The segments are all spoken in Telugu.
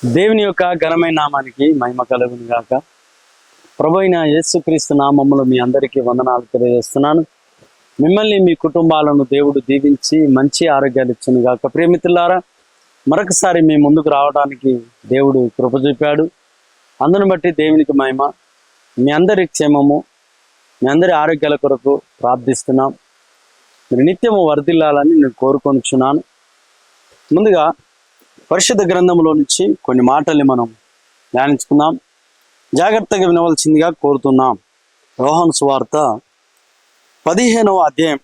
దేవుని యొక్క ఘనమైన నామానికి మహిమ కలుగును గాక. ప్రభువైన యేసుక్రీస్తు నామములో మీ అందరికీ వందనాలు తెలియజేస్తున్నాను. మిమ్మల్ని మీ కుటుంబాలను దేవుడు దీవించి మంచి ఆరోగ్యాలు ఇచ్చును గాక. ప్రియమిత్రులారా, మరొకసారి మీ ముందుకు రావడానికి దేవుడు కృప చూపాడు. అందును బట్టి దేవునికి మహిమ. మీ అందరి క్షేమము, మీ అందరి ఆరోగ్యాల కొరకు ప్రార్థిస్తున్నాం. మీరు నిత్యము వర్ధిల్లాలని నేను కోరుకొనుచున్నాను. ముందుగా పరిశుద్ధ గ్రంథంలో నుంచి కొన్ని మాటల్ని మనం ధ్యానించుకుందాం. జాగ్రత్తగా వినవలసిందిగా కోరుతున్నాం. యోహాను సువార్త 15వ అధ్యాయం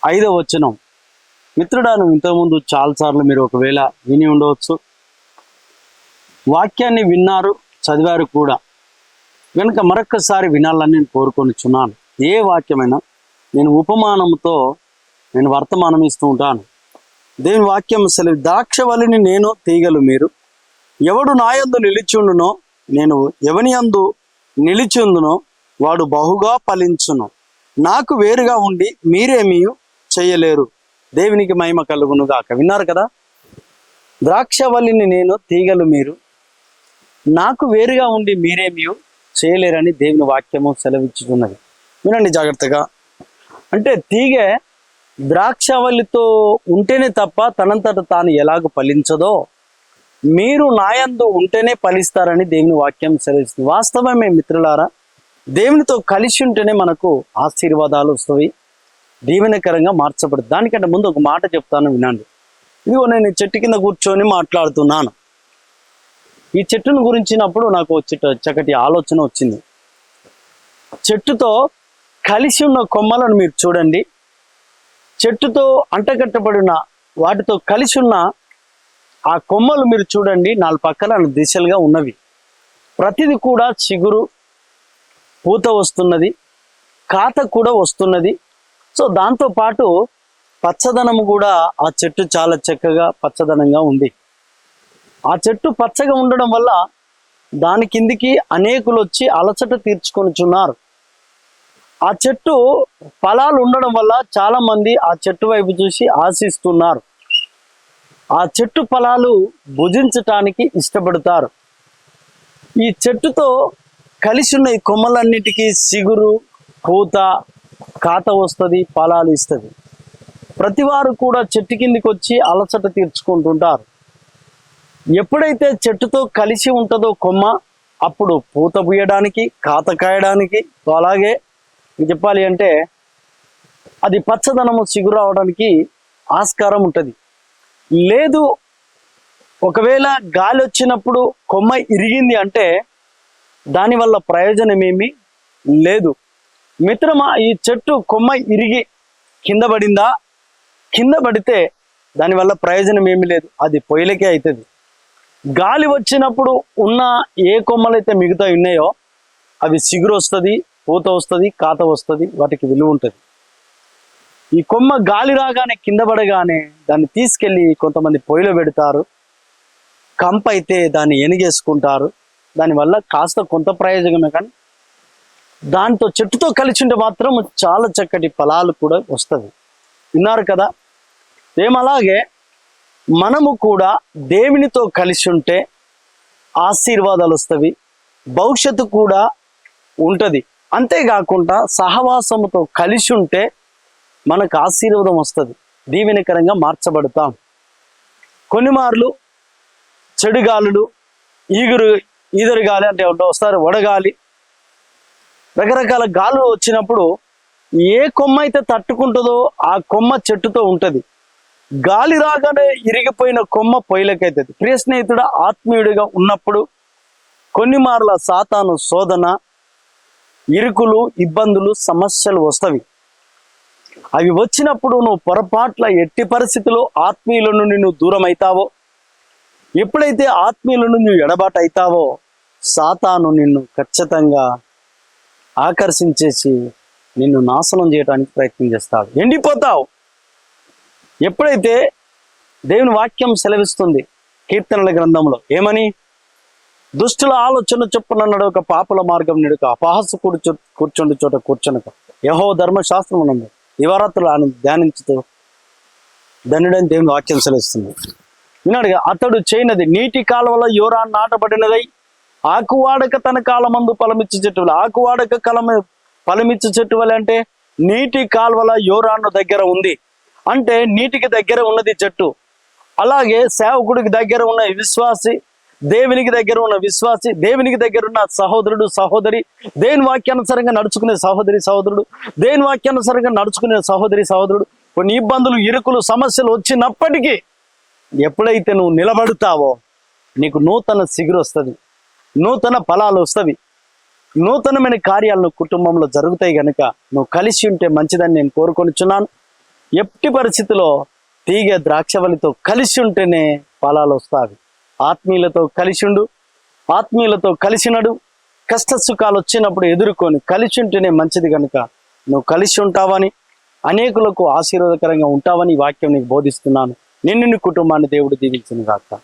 5వ వచనం. మిత్రుడాను, ఇంతకుముందు చాలాసార్లు మీరు ఒకవేళ విని ఉండవచ్చు, వాక్యాన్ని విన్నారు, చదివారు కూడా. కనుక మరొక్కసారి వినాలని నేను కోరుకొనిచున్నాను. ఏ వాక్యమైనా నేను ఉపమానంతో నేను వర్తమానం ఇస్తూ ఉంటాను. దేవుని వాక్యం సెలవు, ద్రాక్షవల్లిని నేను, తీగలు మీరు. ఎవడు నాయందు నిలిచుండునో, నేను ఎవని యందు నిలిచుందునో వాడు బహుగా ఫలించును. నాకు వేరుగా ఉండి మీరేమీ చేయలేరు. దేవునికి మహిమ కలుగును గాక. విన్నారు కదా, ద్రాక్షవల్లిని నేను, తీగలు మీరు. నాకు వేరుగా ఉండి మీరేమీ చేయలేరని దేవుని వాక్యము సెలవిచ్చుతున్నది. వినండి జాగ్రత్తగా. అంటే తీగె ద్రాక్షవల్లితో ఉంటేనే తప్ప తనంతట తాను ఎలాగో ఫలించదో, మీరు నాయందు ఉంటేనే ఫలిస్తారని దేవుని వాక్యం సెలవిస్తుంది. వాస్తవమే మిత్రులారా, దేవునితో కలిసి ఉంటేనే మనకు ఆశీర్వాదాలు వస్తాయి, దీవెనకరంగా మార్చబడుతుంది. దానికంటే ముందు ఒక మాట చెప్తాను, వినండి. ఇదిగో నేను చెట్టు కింద కూర్చొని మాట్లాడుతున్నాను. ఈ చెట్టును గురించినప్పుడు నాకు చక్కటి ఆలోచన వచ్చింది. చెట్టుతో కలిసి ఉన్న కొమ్మలను మీరు చూడండి. చెట్టుతో అంటగట్టబడిన వాటితో కలిసి ఉన్న ఆ కొమ్మలు మీరు చూడండి, నాలుగు పక్కల దిశలుగా ఉన్నవి. ప్రతిది కూడా చిగురు, పూత వస్తున్నది, కాత కూడా వస్తున్నది. సో దాంతోపాటు పచ్చదనము కూడా ఆ చెట్టు చాలా చక్కగా పచ్చదనంగా ఉంది. ఆ చెట్టు పచ్చగా ఉండడం వల్ల దాని కిందికి అనేకులు వచ్చి అలసట తీర్చుకొనిచున్నారు. ఆ చెట్టు ఫలాలు ఉండడం వల్ల చాలా మంది ఆ చెట్టు వైపు చూసి ఆశిస్తున్నారు. ఆ చెట్టు ఫలాలు భుజించటానికి ఇష్టపడతారు. ఈ చెట్టుతో కలిసి ఉన్న ఈ కొమ్మలన్నిటికీ సిగురు, పూత, కాత వస్తుంది, ఫలాలు ఇస్తుంది. ప్రతివారు కూడా చెట్టు కిందికి వచ్చి అలసట తీర్చుకుంటుంటారు. ఎప్పుడైతే చెట్టుతో కలిసి ఉంటుందో కొమ్మ, అప్పుడు పూత పూయడానికి, కాత కాయడానికి, అలాగే చెప్పాలి అంటే అది పచ్చదనము, సిగురు అవడానికి ఆస్కారం ఉంటుంది. లేదు, ఒకవేళ గాలి వచ్చినప్పుడు కొమ్మ ఇరిగింది అంటే దానివల్ల ప్రయోజనం ఏమీ లేదు. మిత్రమా, ఈ చెట్టు కొమ్మ ఇరిగి కింద పడిందా, కింద పడితే దానివల్ల ప్రయోజనం ఏమీ లేదు, అది పొయ్యిలకే అవుతుంది. గాలి వచ్చినప్పుడు ఉన్న ఏ కొమ్మలైతే మిగతా ఉన్నాయో అవి సిగురు వస్తుంది, పూత వస్తుంది, కాత వస్తుంది, వాటికి విలువ ఉంటుంది. ఈ కొమ్మ గాలి రాగానే కింద పడగానే దాన్ని తీసుకెళ్ళి కొంతమంది పొయ్యిలో పెడతారు. కంప అయితే దాన్ని ఎనిగేసుకుంటారు. దానివల్ల కాస్త కొంత ప్రయోజనమే, కానీ దాంతో చెట్టుతో కలిసి ఉంటే మాత్రం చాలా చక్కటి ఫలాలు కూడా వస్తుంది. విన్నారు కదా. ఏమలాగే మనము కూడా దేవునితో కలిసి ఉంటే ఆశీర్వాదాలు వస్తవి, భవిష్యత్తు కూడా ఉంటుంది. అంతేకాకుండా సహవాసముతో కలిసి ఉంటే మనకు ఆశీర్వాదం వస్తుంది, దీవెనకరంగా మార్చబడతాం. కొన్ని మార్లు చెడు గాలులు, ఈదురు గాలి అంటే వస్తారు, వడగాలి, రకరకాల గాలులు వచ్చినప్పుడు ఏ కొమ్మ అయితే తట్టుకుంటుందో ఆ కొమ్మ చెట్టుతో ఉంటుంది. గాలి రాగానే ఇరిగిపోయిన కొమ్మ పొయ్యిలకైతుంది. ప్రియ స్నేహితుడు, ఆత్మీయుడిగా ఉన్నప్పుడు కొన్ని మార్ల సాతాను శోధన, ఇరుకులు, ఇబ్బందులు, సమస్యలు వస్తవి. అవి వచ్చినప్పుడు నువ్వు పొరపాట్ల ఎట్టి పరిస్థితుల్లో ఆత్మీయుల నుండి నువ్వు దూరం అవుతావో, ఎప్పుడైతే ఆత్మీయుల నుండి నువ్వు ఎడబాటు అవుతావో సాతాను నిన్ను ఖచ్చితంగా ఆకర్షించేసి నిన్ను నాశనం చేయడానికి ప్రయత్నం చేస్తాడు, ఎండిపోతావు. ఎప్పుడైతే దేవుని వాక్యం సెలవిస్తుంది కీర్తనల గ్రంథంలో ఏమని, దుష్టుల ఆలోచన చొప్పున నడవక, పాపుల మార్గం నడుక, అపహాసు కూర్చుండి చోట కూర్చొనక, యెహోవా ధర్మశాస్త్రం దివారాత్రులు ధ్యానించుతూ ధన్యుడని దేవుని వాక్యం సెలవిస్తుంది. విన్నాడుగా, అతడు చేయనది నీటి కాలువలో యోరాను నాటబడినదై ఆకువాడక తన కాలమందు ఫలమిచ్చు చెట్టు వలె. ఆకువాడక ఫలమిచ్చు చెట్టు వలె అంటే నీటి కాలువల యోరాను దగ్గర ఉంది అంటే నీటికి దగ్గర ఉన్నది చెట్టు. అలాగే సేవకుడికి దగ్గర ఉన్న విశ్వాసి, దేవునికి దగ్గర ఉన్న విశ్వాసి, దేవునికి దగ్గర ఉన్న సహోదరుడు సహోదరి, దేవుని వాక్యానుసారంగా నడుచుకునే సహోదరి సహోదరుడు, దేవుని వాక్యానుసారంగా నడుచుకునే సహోదరి సహోదరుడు, కొన్ని ఇబ్బందులు ఇరుకులు సమస్యలు వచ్చినప్పటికీ ఎప్పుడైతే నువ్వు నిలబడతావో నీకు నూతన సిగురు వస్తుంది, నూతన ఫలాలు వస్తవి, నూతనమైన కార్యాలను కుటుంబంలో జరుగుతాయి. కనుక నువ్వు కలిసి ఉంటే మంచిదని నేను కోరుకొనిచున్నాను. ఎట్టి పరిస్థితిలో తీగ ద్రాక్షవల్లితో కలిసి ఉంటేనే ఫలాలు వస్తాయి. ఆత్మీయులతో కలిసి ఉండు, ఆత్మీయులతో కలిసినడు. కష్ట సుఖాలు వచ్చినప్పుడు ఎదుర్కొని కలిసి ఉంటేనే మంచిది. కనుక నువ్వు కలిసి ఉంటావని, అనేకులకు ఆశీర్వాదకరంగా ఉంటావని ఈ వాక్యం నీకు బోధిస్తున్నాను. నిన్ను నీ కుటుంబాన్ని దేవుడు దీవించును గాక.